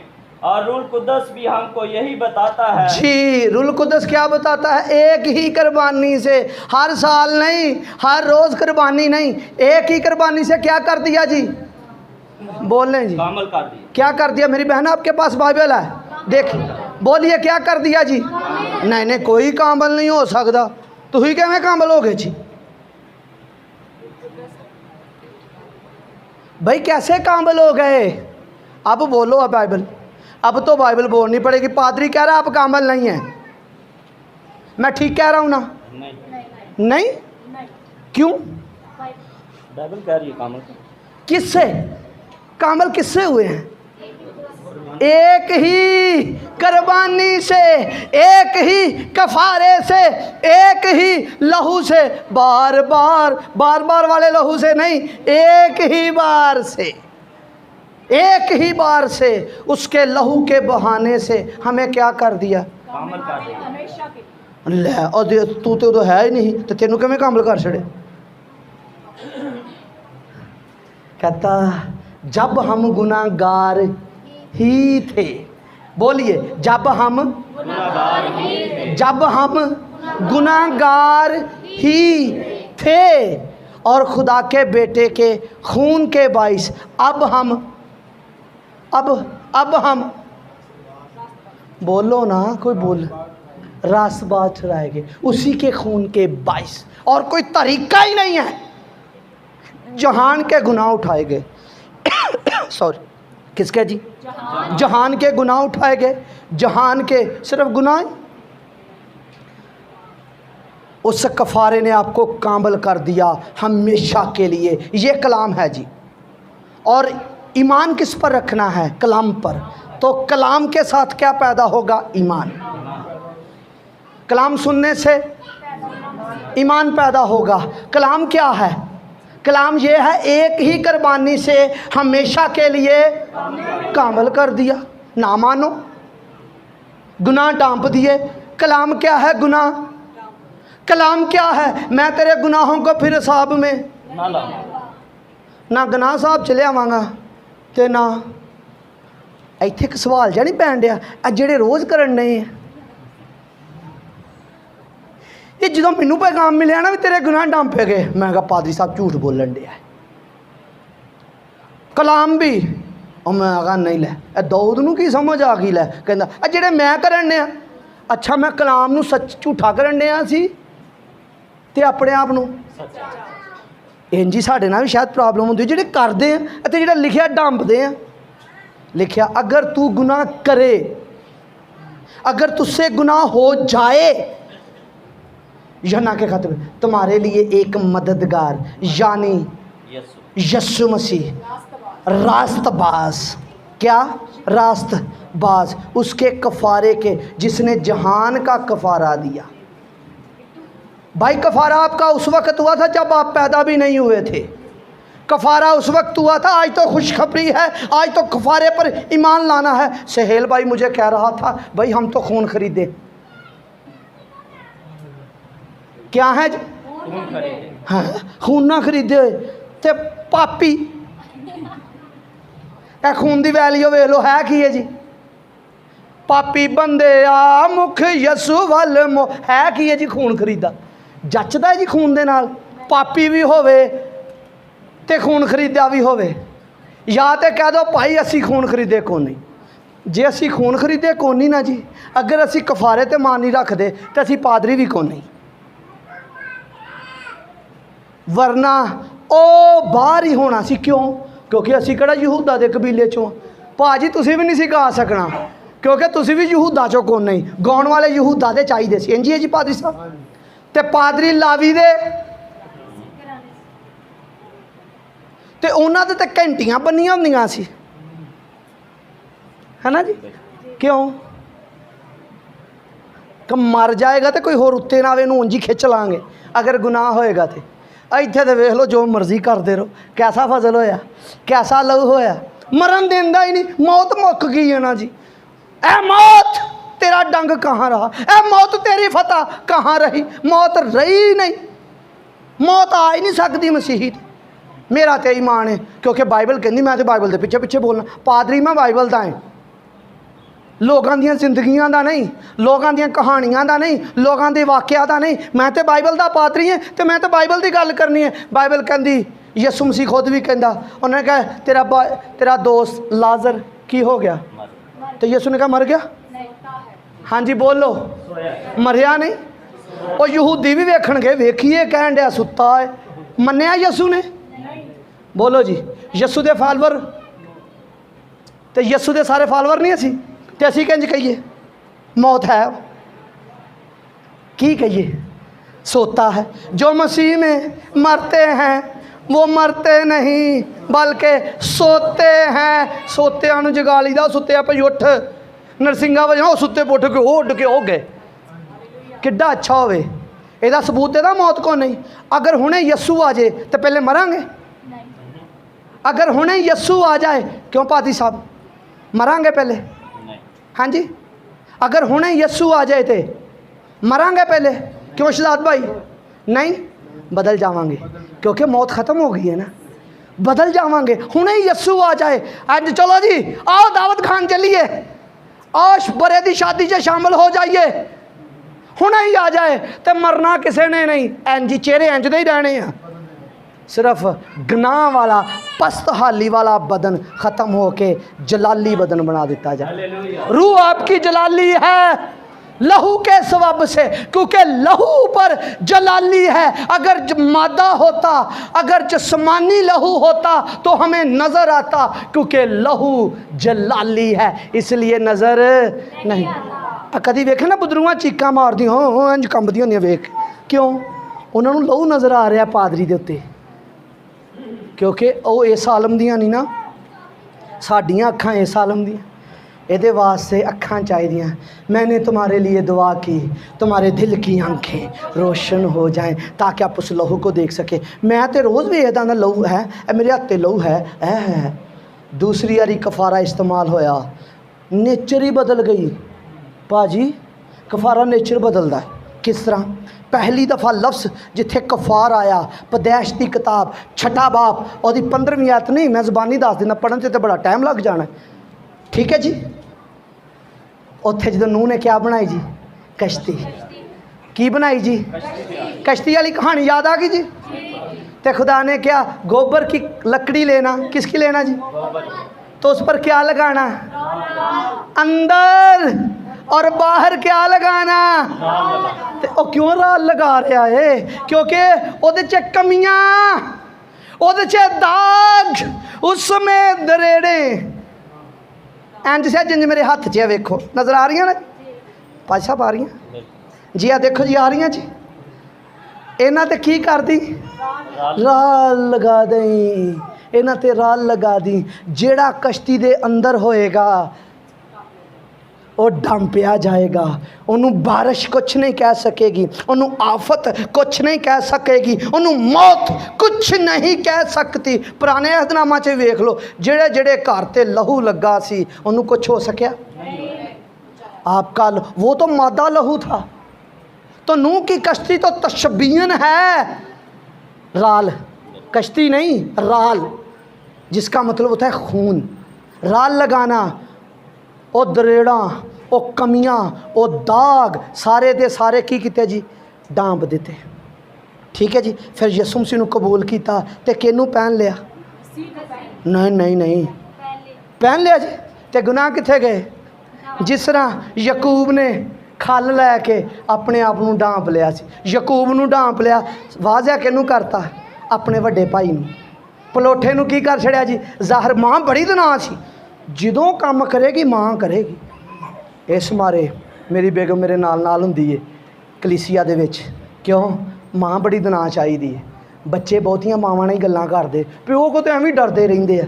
और रूल कुद्दस भी हमको यही बताता है जी, रूल कुद्दस क्या बताता है? एक ही कुर्बानी से, हर साल नहीं, हर रोज़ कुर्बानी नहीं, एक ही कुर्बानी से क्या कर दिया जी? बोल लें जी, कामल कर दिया। क्या कर दिया? मेरी बहन आपके पास बाइबल है, देखिए, बोलिए क्या कर दिया जी? नहीं नहीं, कोई कामल नहीं हो सकता। तो ही कैसे कामल हो गए जी? भाई कैसे कामल हो गए? अब बोलो अब बाइबल, अब तो बाइबल बोलनी पड़ेगी। पादरी कह रहा है आप कामल नहीं है, मैं ठीक कह रहा हूँ ना? नहीं, नहीं, क्यों? बाइबल कह रही है कामल। किससे कामल किससे हुए हैं? एक ही कुर्बानी से, एक ही कफारे से, एक ही लहू से, बार बार वाले लहू से नहीं, एक ही बार से, एक ही बार से, उसके लहू के बहाने से हमें क्या कर दिया? कामल कर दिया। ले और तू तो है ही नहीं, तो तेनू किवें कामल कर छड़े? कहता जब हम गुनाहगार ही थे, बोलिए, जब हम गुनाहगार ही थे और खुदा के बेटे के खून के बाइस अब हम बोलो ना, कोई बोल, रास्तबाज ठहराएंगे उसी के खून के बाइस। और कोई तरीका ही नहीं है, जहान के गुनाह उठाए गए सॉरी, किसके जी? जहान के गुनाह उठाए गए, जहान के सिर्फ गुनाह। उस कफारे ने आपको कामल कर दिया हमेशा के लिए। ये कलाम है जी। और ईमान किस पर रखना है? कलाम पर। तो कलाम के साथ क्या पैदा होगा? ईमान। कलाम सुनने से ईमान पैदा होगा। कलाम क्या है? कलाम ये है, एक ही कुर्बानी से हमेशा के लिए कामल कर दिया। ना मानो, गुनाह डांप दिए। कलाम क्या है? गुनाह। कलाम क्या है? मैं तेरे गुनाहों को फिर हिसाब में ना गुनाह साहब चले आवांगा ते ना। ਇੱਥੇ ਇੱਕ ਸਵਾਲ ਜਿਹਾ ਨਹੀਂ ਪੈਣ ਡਿਆ, ਆ ਜਿਹੜੇ ਰੋਜ਼ ਕਰਨ ਨੇ ਇਹ ਜਦੋਂ ਮੈਨੂੰ ਪੈਗਾਮ ਮਿਲਿਆ ਨਾ ਵੀ ਤੇਰੇ ਗੁਨਾਹ ਡਾਂਪੇ ਗਏ, ਮੈਂ ਕਿਹਾ ਪਾਦਰੀ ਸਾਹਿਬ ਝੂਠ ਬੋਲਣ ਡਿਆ। ਕਲਾਮ ਵੀ ਉਹ ਮੈਂ ਕਹਾ ਨਹੀਂ ਲੈ, ਇਹ ਦਊਦ ਨੂੰ ਕੀ ਸਮਝ ਆ ਗਈ? ਲੈ ਕਹਿੰਦਾ ਆ ਜਿਹੜੇ ਮੈਂ ਕਰਨ ਡਿਆ, ਅੱਛਾ ਮੈਂ ਕਲਾਮ ਨੂੰ ਸੱਚ ਝੂਠਾ ਕਰਨ ਡਿਆ ਸੀ ਤੇ ਆਪਣੇ ਆਪ ਨੂੰ ਇੰਜ ਹੀ ਸਾਡੇ ਨਾਲ ਵੀ ਸ਼ਾਇਦ ਪ੍ਰੋਬਲਮ ਹੁੰਦੀ, ਜਿਹੜੇ ਕਰਦੇ ਆ ਅਤੇ ਜਿਹੜਾ ਲਿਖਿਆ ਡੰਬਦੇ ਆ। लिखा अगर तू गुनाह करे, अगर तुझसे गुनाह हो जाए, यूहन्ना के खत में तुम्हारे लिए एक मददगार यानी यीशु मसीह रास्तबाज। क्या? रास्तबाज, उसके कफारे के, जिसने जहान का कफारा दिया। भाई कफारा आपका उस वक्त हुआ था जब आप पैदा भी नहीं हुए थे। कफारा उस वक्त हुआ था। आज तो खुशखबरी है, आज तो कफारे पर ईमान लाना है। सहेल भाई मुझे कह रहा था भाई हम तो खून खरीदे। क्या है? हाँ, खून ना खरीदे ते पापी। ए खून दी वैल्यू वेख लो है की है जी? पापी बंदे आ मुख यसु वल मो, है की है जी? खून खरीदा जचदा है जी? खून दे नाल पापी भी होवे ते खून खरीदा भी होवे। या तो कह दो भाई असी खून खरीदे कोनी। जे असी खून खरीदे कोनी ना जी, अगर असी कफारे ते मान नहीं रखते तो असी पादरी भी कोनी। वरना ओ बाहर ही होना सी। क्यों? क्योंकि असी किहड़ा यहूदा दे कबीले चों। भाजी तुसी भी नहीं सी गा सकना क्योंकि तुसी भी यहूदा चों कोई नहीं। गाउण वाले यहूदा दे चाहिए सी। इंजी है जी पादरी साहब। ते पादरी लावी दे ते उन्हां दे ते घंटियां बनियां हुंदियां सी, है ना जी? क्यों? कि मर जाएगा तो कोई होर उत्ते ना आवे, नूं उंज ही खिच लांगे अगर गुनाह होएगा तो। इत्थे तो वेख लो जो मर्जी करते रहो। कैसा फजल होया, कैसा लहू होया, मरन देंदा ही नहीं। मौत मुक गई है ना जी। ए मौत तेरा डंग कहाँ रहा? ए मौत तेरी फतह कहाँ रही? मौत रही नहीं, मौत आ ही नहीं सकती मसीही। मेरा तो ईमान है क्योंकि बाइबल कहती मैं तो बाइबल के पिछे पिछे बोलना। पादरी मैं बाइबल का है, लोगों दी जिंदगियां का नहीं, लोगों दी कहानियां का नहीं, लोगों के वाक़िया का नहीं। मैं तो बाइबल का पादरी है तो मैं तो बाइबल की गल करनी है। बाइबल कहती, यसु मसीह खुद भी कहता, उन्होंने कहा तेरा दोस्त लाजर की हो गया, तो यसु ने कहा मर गया। हाँ जी बोलो, मरिया नहीं। और यहूदी भी वेखण गए, वेखिए कहन दिया सुता है, मन्निया यसु ने? बोलो जी, यसु दे फॉलोवर तो यसु दे सारे फॉलोवर नहीं असी तो असी कंज कहिए मौत है, की कहिए सोता है। जो मसीह में मरते हैं वो मरते नहीं बल्कि सोते हैं। सोत्या नूं जगा लीदा, सुत्या पई उठ, नरसिंगा वजना वो सुत्ते पुठ के उड़ के हो गए। किड्डा अच्छा होवे, ਇਹਦਾ सबूत देदा मौत को नहीं। अगर हुणे यसू आ जाए तो पहले मरांगे? अगर हुणे यसू आ जाए, क्यों पादी साहब मरांगे पहले? हाँ जी, अगर हुणे यसू आ जाए तो मरांगे पहले? क्यों शहजाद भाई? नहीं, बदल जावांगे क्योंकि मौत ख़त्म हो गई है ना, बदल जावांगे। हुणे यसू आ जाए, अज चलो जी आओ दावत खान चलिए, आश बरे दी शादी से शामिल हो जाइए, हुणे ही आ जाए तो मरना किसी ने नहीं। इंज चेहरे इंज दे ही रहने हैं, सिर्फ गनाह वाला पस्त हाली वाला बदन ख़त्म होके जलाली बदन बना दिता जाए। रूह आपकी जलाली है लहू के सबब से, क्योंकि लहू पर जलाली है। अगर मादा होता, अगर जिस्मानी लहू होता तो हमें नज़र आता, क्योंकि लहू जलाली है इसलिए नज़र नहीं। कभी वेखे ना बुदरूआं चीकां मारदी हो इंज कंबदी होंदियां, वेख क्यों? उन्होंने लहू नज़र आ रहा पादरी दे उत्ते, क्योंकि वो इस आलम दियां नहीं ना, साडियां अखां इस आलम दियां। ਇਹਦੇ वास्ते अखां चाहिए। मैंने तुम्हारे लिए दुआ की, तुम्हारे दिल की आंखें रोशन हो जाएं ताकि आप उस लहू को देख सके। मैं तो रोज़ भी इदा दा लहू है, मेरे हत्थे लहू है। दूसरी बारी कफारा इस्तेमाल होया, नेचर ही बदल गई। भाजी कफारा नेचर बदलता है किस तरह? पहली दफ़ा लफ्ज़ जिथे कफार आया, पदैश की किताब छठा बाप और 15वीं आयत नहीं, मैं ज़बानी दस देना, पढ़न से तो बड़ा टाइम लग जाना, ठीक है जी। उत्थे जो नूह ने क्या बनाई जी? कश्ती। की बनाई जी? कश्ती वाली कहानी याद आ गई जी। तो खुदा ने क्या गोबर की लकड़ी लेना, किसकी लेना जी? तो उस पर क्या लगाना? अंदर और बाहर क्या लगाना? तो वो क्यों राल लगा रहा है? क्योंकि उहदे च कमियां, उहदे च दाग, उसमें दरेड़े। इंज से जिंज मेरे हाथ च वेखो, नज़र आ रही ने भाई साहब? आ रही जी, आ देखो जी, आ रही जी। इन्हां ते की कर दी? राल लगा दी, इन्हां ते राल लगा दी। जेड़ा कश्ती दे अंदर होएगा वो डंपिया जाएगा, उन्होंने बारिश कुछ नहीं कह सकेगी, उन्होंने आफत कुछ नहीं कह सकेगी, उन्होंने मौत कुछ नहीं कह सकती। पुराने अहदनामा च वेख लो, जेड़े जेड़े घर ते लहू लगा सी उन्होंने कुछ हो सकिया? आपका वो तो मादा लहू था। तो नूह की कश्ती तो तशबीयन है, राल, कश्ती नहीं राल, जिसका मतलब होता है खून। राल लगाना, वो दरेड़ा, वो कमियां, वो दाग सारे दे सारे की किते जी? डांप दिते। ठीक है जी। फिर यसू मसीह नूं कबूल किया तो किनू पहन लिया? नहीं नहीं नहीं, पहन लिया जी। तो गुनाह कित्थे गए? जिस तरह यकूब ने खल लैके अपने आप नूं डांप लिया सी, यकूब नूं डांप लिया, वाज़ा किनू करता? अपने वड्डे भाई नूं। पलोठे नूं की कर छड़िया जी? ज़ाहिर मां बड़ी दना सी, ਜਦੋਂ काम करेगी मां करेगी। इस मारे मेरी बेगम मेरे नाल हुंदी है कलीसिया दे विच, क्यों? मां बड़ी दना चाहिदी है। बच्चे बहुतियां मावां नाल ही गल्लां करदे, प्यो को तो एवें डरदे रहिंदे आ।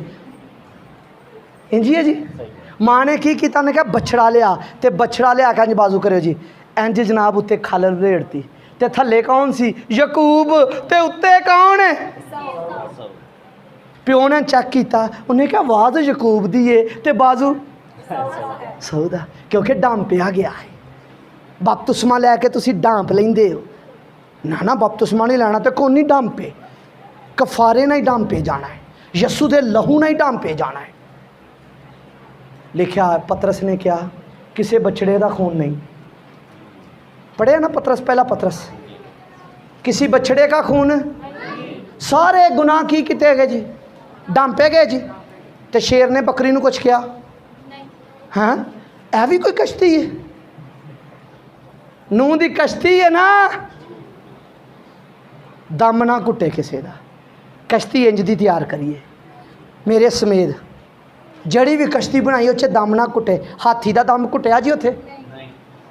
इंजी है जी। मां ने की कीता? ने कहा बछड़ा लिया, तो बछड़ा लिया के इंज बाजू करो जी, इंज जनाब उत्ते खल रेड़ती, ते थल्ले कौन सी? यकूब, ते उत्ते कौन है? प्यो ने चेक किया, उन्हें क्या आवाज़ यकूब दी है तो बाजू सऊदा, क्योंकि डांपिया गया है। बपतिस्मा लैके तुसी डांप लेंदे हो ना, ना बपतिस्मा नहीं लेना तो कौन नहीं डांपे। कफारे ना ही डांपे जाना है, यसू दे लहू ना ही डांपे जाना है। लिखा है पतरस ने क्या, किसी बछड़े का खून नहीं। पढ़िया ना पतरस, पहला पतरस, किसी बछड़े का खून, सारे गुनाह की किते गए जी, डांपे गए जी। तो शेर ने बकरी नू कुछ किया? हाँ, यह भी कोई कश्ती है? नूह दी कश्ती है ना, दम ना घुटे किसी का। कश्ती इंज दी तैयार करिए मेरे समेत, जड़ी भी कश्ती बनाई उस दम ना घुटे। हाथी का दम घुटिया जी उत्थे?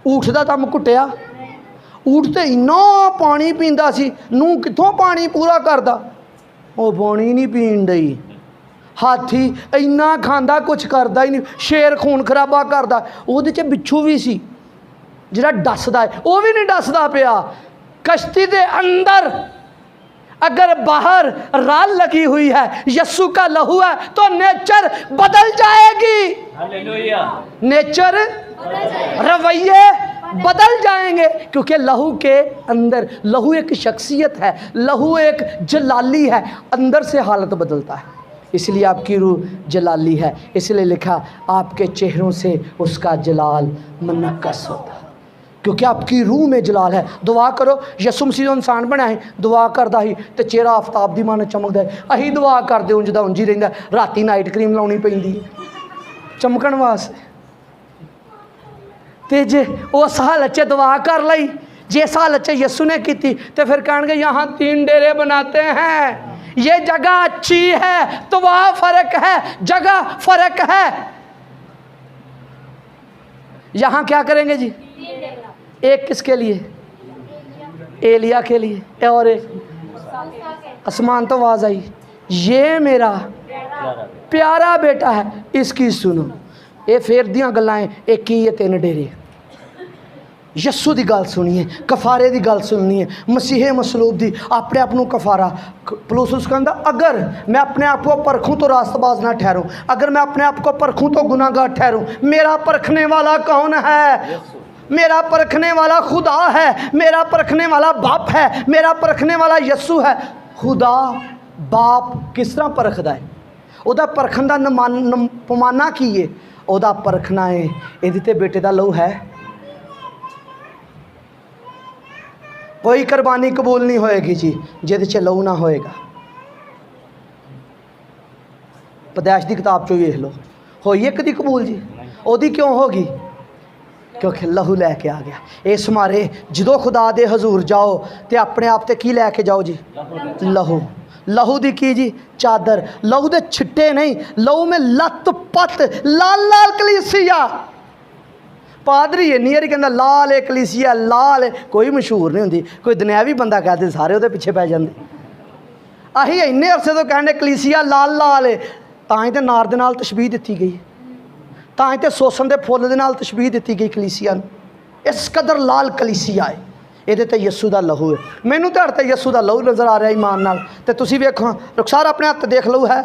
ऊठ का दम घुटिया? ऊठ तो इन्ना पानी पींदा सी, नूह कित्थों पानी पूरा करदा? वो पानी नहीं पीन दई। हाथी इन्ना खांदा कुछ करदा ही नहीं। शेर खून खराबा करदा, उहदे च बिच्छू भी सी जिहड़ा डसदा है, वो भी नहीं डसदा पिया। कश्ती दे अंदर अगर बाहर राल लगी हुई है, यस्सु का लहू है, तो नेचर बदल जाएगी। हालेलुया। नेचर, रवैये बदल जाएंगे, क्योंकि लहू के अंदर, लहू एक शख्सियत है, लहू एक जलाली है, अंदर से हालत बदलता है। इसलिए आपकी रूह जलाली है, इसलिए लिखा आपके चेहरों से उसका जलाल मुनक्कस होता है, क्योंकि आपकी रूह में जलाल है। दुआ करो, यसु मसीह इंसान बना है, दुआ करदा ही तो चेहरा आफ्ताब दी माने चमकदा है। अही दुआ करदे उंज दा उंज ही रहिंदा, राती नाइट क्रीम लाउणी पैंदी है चमकण वास्ते। ते जे उस हालत च दुआ कर लई, जिस हालत च यसु ने की, तो फिर कहेंगे यहाँ 3 डेरे बनाते हैं, ये जगह अच्छी है, तो वहाँ फ़र्क है, जगह फ़र्क है। यहाँ क्या करेंगे जी? एक किसके लिए? एलिया के लिए। और एक आसमान तो आवाज़ आई, ये मेरा प्यारा बेटा है, इसकी सुनो। ये फेर दियां गल्लां, एक ही ये 3 डेरे। यस्सु दी गल सुनिए, कफारे दी गल सुननी है, मसीहे मसलूब दी, अपने आप को कफारा। पौलुस कहंदा, अगर मैं अपने आप को परखूँ तो रास्तबाज ना ठहरूँ, अगर मैं अपने आप को परखूँ तो गुनाहगार ठहरूँ। मेरा परखने वाला कौन है? मेरा परखने वाला खुदा है, मेरा परखने वाला बाप है, मेरा परखने वाला यस्सु है। खुदा बाप किस तरह परखदा है? उहदा परखन दा पैमाना की है? उहदा परखना है इहदे ते बेटे दा लहू है। कोई कुर्बानी कबूल नहीं होएगी जी जिहदे च लहू ना होएगा। पैदाइश की किताब चो वेख लो, होई एक दी कबूल जी? ओदी क्यों होगी? क्योंकि लहू लैके आ गया। इस मारे जो खुदा दे हजूर जाओ तो अपने आप ते की लैके जाओ जी? लहू। लहू दी की जी? चादर। लहू दे छिट्टे नहीं, लहू में लत पत लाल लाल कलीसिया। पादरी इन्नी हारी कहंदा लाल है कलीसिया, लाल है, कोई मशहूर नहीं होंदी, कोई दुनियावी बंदा कहते सारे उहदे पिछे पै जांदे। अही इन्ने अरसे तो कहने कलीसिया लाल लाल है, तां ही ते नार दे नाल तशबीह दित्ती गई, तां ही ते सोसन दे फुੱਲ दे नाल तशबीह दित्ती गई कलीसिया नूं। इस कदर लाल कलीसिया है, ਇਹਦੇ ਤੇ ਯਸੂ ਦਾ ਲਹੂ ਹੈ। ਮੈਨੂੰ ਤੁਹਾਡੇ ਤੇ ਯਸੂ ਦਾ ਲਹੂ ਨਜ਼ਰ ਆ ਰਿਹਾ ਈਮਾਨ ਨਾਲ। ਤੇ ਤੁਸੀਂ ਵੇਖੋ, ਰੁਖਸਾਰ ਆਪਣੇ ਹੱਥ ਦੇਖ ਲਹੂ ਹੈ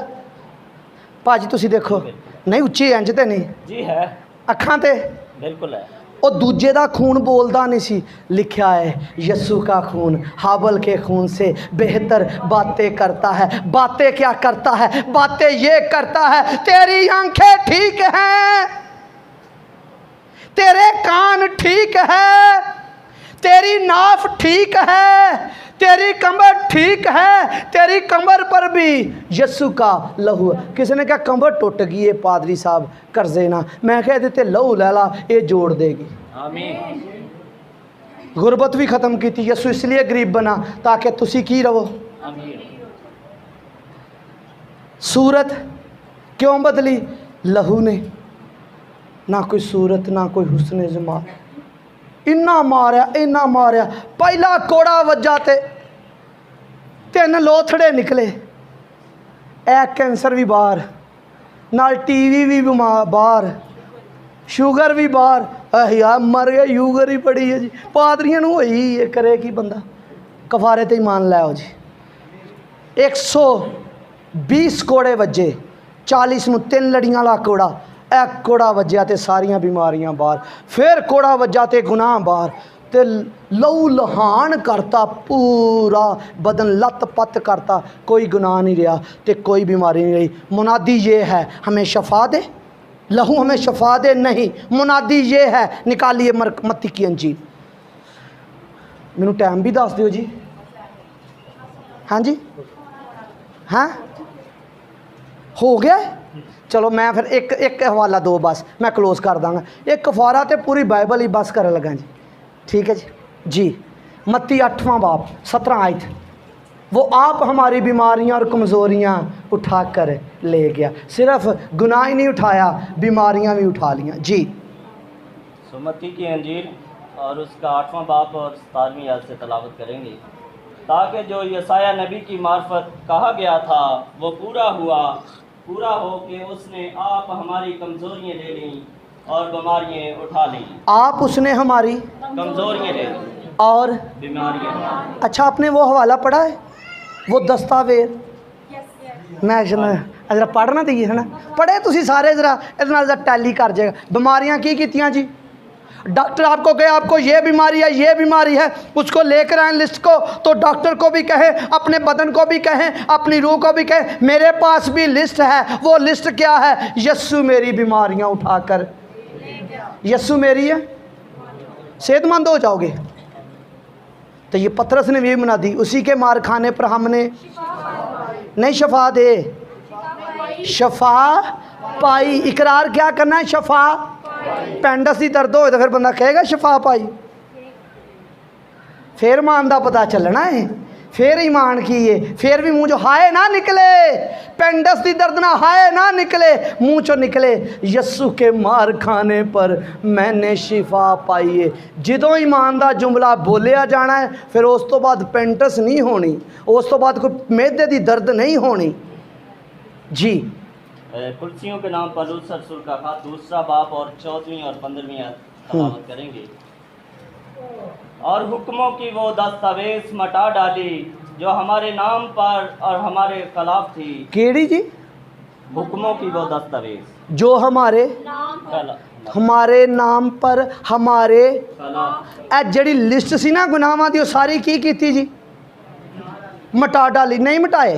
ਭਾਜੀ, ਤੁਸੀਂ ਦੇਖੋ। ਨਹੀਂ ਉੱਚੀ ਇੰਜ ਤੇ ਨਹੀਂ जी है, ਅੱਖਾਂ ਤੇ बिल्कुल है। ਉਹ ਦੂਜੇ ਦਾ खून बोलता नहीं सी। लिखा है यस्सु का खून हाबल के खून से बेहतर बातें करता है। बातें क्या करता है? बातें ये करता है, तेरी आंखें ठीक हैं, तेरे कान ठीक है, तेरी नाफ ठीक है, तेरी कमर ठीक है, तेरी कमर पर भी यस्सु का लहू है। किसी ने कहा कमर टुट गई है पादरी साहब, कर्जे ना। मैं कह देते लहू लै ला, ये जोड़ देगी। आमीन। गुरबत भी ख़त्म की थी। यस्सु इसलिए गरीब बना ताकि तुसी की रहो। आमीन। सूरत क्यों बदली? लहू ने। ना कोई सूरत ना कोई हुस्न जमाल। इन्ना मारिया पहला कोड़ा वज्जा ते 3 लोथड़े निकले। ए कैंसर भी बाहर, नाल टीवी भी बाहर, शुगर भी बाहर। यार मर गया, शुगर ही पड़ी है जी। पादरियां नूं होई ये करे कि बंदा कफारे ते ईमान लै आओ जी। 120 कोड़े वजे, 40 नूं 3 लड़ियां वाला कोड़ा। एक कोड़ा वज्या तो सारिया बीमारियां बाहर, फिर कोड़ा वज्जा तो गुनाह बाहर। ਤੇ ਲਹੂ ਲਹਾਨ ਕਰਤਾ, पूरा बदन लत पत करता, कोई गुनाह नहीं रहा तो कोई बीमारी नहीं रही। मुनादी ये है हमें शफा दे, लहू हमें शफा दे नहीं, मुनादी ये है निकालिए मत्ती की अंजील। मैनू टाइम भी दस दिओ जी। हाँ जी, हाँ हो गया। चलो मैं फिर एक हवाला दो बस, मैं क्लोज कर दांगा। एक कफारा तो पूरी बाइबल ही बस कर लगा जी, ठीक है जी। मत्ती 8वां बाब 17 आयत, वो आप हमारी बीमारियां और कमज़ोरियां उठा कर ले गया। सिर्फ गुनाह ही नहीं उठाया, बीमारियां भी उठा लियां जी। मत्ती की अंजील और उसका 8वां बाब और 17वीं आयत से तलावत करेंगे, ताकि जो यसाया नबी की मार्फत कहा गया था वो पूरा हो कि उसने आप हमारी कमज़ोरियाँ ले लीं और बीमारियाँ उठा लीं। आप उसने हमारी कमज़ोरियाँ ले लीं और बीमारियाँ। अच्छा, आपने वो हवाला पढ़ा है, वो दस्तावेज? मैं जरा पढ़ना दिए है ना, पढ़े तुसी सारे, जरा इस नाल टैली कर जाएगा। बीमारियाँ की कीतियाँ जी? डॉक्टर आपको कहे आपको ये बीमारी है, ये बीमारी है, उसको लेकर आए लिस्ट को, तो डॉक्टर को भी कहे, अपने बदन को भी कहें, अपनी रूह को भी कहें, मेरे पास भी लिस्ट है। वो लिस्ट क्या है? यस्सु मेरी बीमारियां उठाकर, यस्सु मेरी है, सेहतमंद हो जाओगे। तो ये पतरस ने भी बना दी, उसी के मार खाने पर हमने नहीं शफा दे, शफा पाई। इकरार क्या करना है? शफा। पेंडस की दर्द हो तो फिर बंदा कहेगा शफा पाई, फिर ईमान का पता चलना है, फिर ईमान की है, फिर भी मुँह जो हाय ना निकले, पेंडस की दर्द ना हाय ना निकले, मुँह चो निकले यस्सु के मार खाने पर मैंने शिफा पाई है। जो ईमान का जुमला बोलिया जाना है, फिर उस तो बाद पेंटस नहीं होनी, उस तो बाद कोई मेदे की दर्द नहीं होनी जी। कुर्सियों के नाम पर लूत रसूल का खात 2 बाब और 14वीं और 15वीं आयत तलावत करेंगे। और हुक्मों की वो दस्तावेज मटा डाली जो हमारे नाम पर और हमारे खिलाफ थी। केड़ी जी? हुक्मों की वो दस्तावेज जो हमारे नाम पर हमारे खिलाफ। जड़ी लिस्ट सी ना गुनाहां दी, सारी की जी? मटा डाली। नहीं मटाए,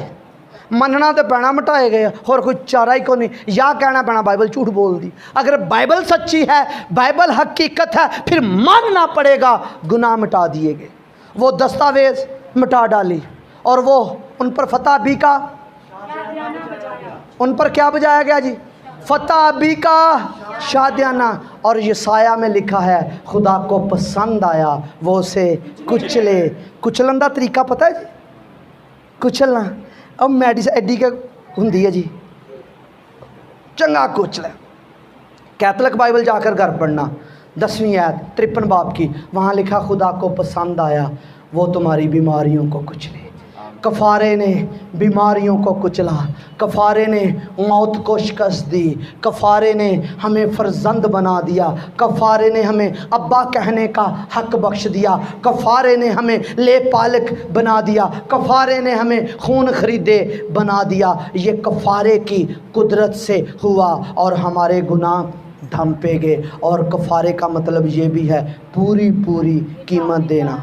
मनना तो पैना मटाए गए, और कोई चारा ही को नहीं। या कहना पैना बाइबल झूठ बोलती। अगर बाइबल सच्ची है, बाइबल हकीकत है, फिर मानना पड़ेगा गुनाह मिटा दिए गए। वो दस्तावेज मिटा डाली, और वो उन पर फतह भी का, उन पर क्या बजाया गया जी? फतह भी का शादियाना। और यसाया में लिखा है खुदा को पसंद आया वो उसे कुचले। कुचलन का तरीका पता है जी? कुचलना अब मेडिसिन एडी के होंगी है जी, चंगा कुचल। कैथलिक बाइबल जाकर घर पढ़ना, 10वीं आयत 53 बाब की, वहाँ लिखा खुदा को पसंद आया वो तुम्हारी बीमारियों को कुचले। कफ़ारे ने बीमारियों को कुचला, कफ़ारे ने मौत को शिकस्त दी, कफ़ारे ने हमें फ़र्जंद बना दिया, कफ़ारे ने हमें अब्बा कहने का हक बख्श दिया, कफ़ारे ने हमें ले पालक बना दिया, कफ़ारे ने हमें खून खरीदे बना दिया। ये कफ़ारे की कुदरत से हुआ और हमारे गुनाह ढंपे गए। और कफ़ारे का मतलब ये भी है पूरी पूरी कीमत देना।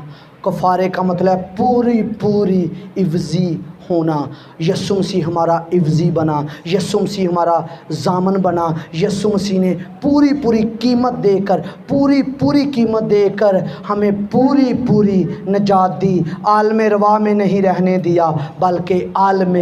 कफ़ारे का मतलब पूरी पूरी इवज़ी होना। यस्सु मसीह हमारा इवज़ी बना, यस्सु मसीह हमारा ज़ामन बना। यस्सु मसीह ने पूरी पूरी कीमत देकर, पूरी पूरी कीमत देकर हमें पूरी पूरी निजात दी। आलम रवा में नहीं रहने दिया, बल्कि आलम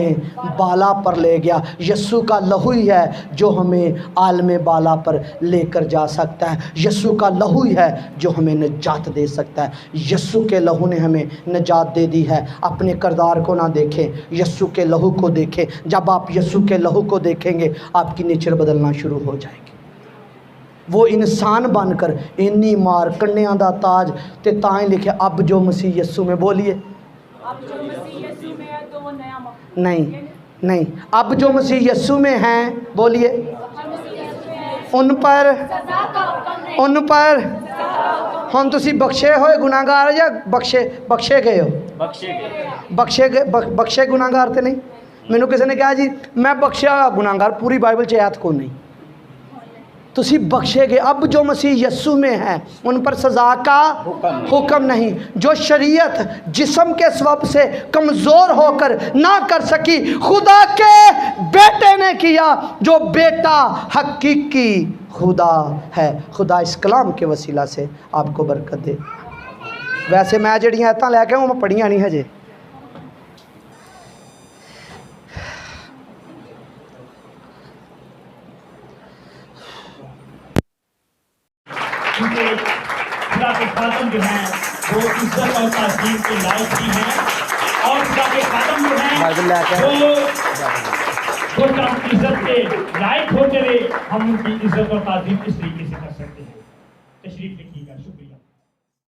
बाला पर ले गया। यस्सु का लहू ही है जो हमें आलम बाला पर लेकर जा सकता है। यस्सु का लहू ही है जो हमें निजात दे सकता है। यस्सु के लहू ने हमें निजात दे दी है। अपने किरदार को ना देखें, यस्सु के लहू को देखें। जब आप यस्सु के लहू को देखेंगे, आपकी नेचर बदलना शुरू हो जाएगी। वो इंसान बनकर इन्नी मार कन्या दा ताज ते ताई लिखे अब जो मसीह यस्सु में, बोलिए अब जो मसीह यस्सु में है तो वो नया नहीं, अब जो मसीह यस्सु में हैं, बोलिए उन पर हम तुसी बख्शे होए गुनाहगार या बख्शे गए हो? बख्शे गुनाहगार तो नहीं। मैनू किसी ने कहा जी मैं बख्शा गुनाहगार, पूरी बाइबल च आयत को नहीं। तुसी बख्शे गए। अब जो मसीह यस्सु में है उन पर सज़ा का हुक्म नहीं। जो शरीयत जिस्म के सबब से कमज़ोर होकर ना कर सकी, खुदा के बेटे ने किया, जो बेटा हकीकी खुदा है। खुदा इस कलाम के वसीला से आपको बरकत दे। वैसे मैं जड़ियाँ आयतां लैके आऊँ, मैं पढ़ियां नहीं हजे। क्योंकि खुदा के खातम जो हैं वो इज्जत और ताज़ीम के लायक भी हैं, और खुदा के खातम जो हैं वो हम इज्जत के लायक होते हुए हम उनकी इज्जत और ताज़ीम इस तरीके से कर सकते हैं। तशरीफ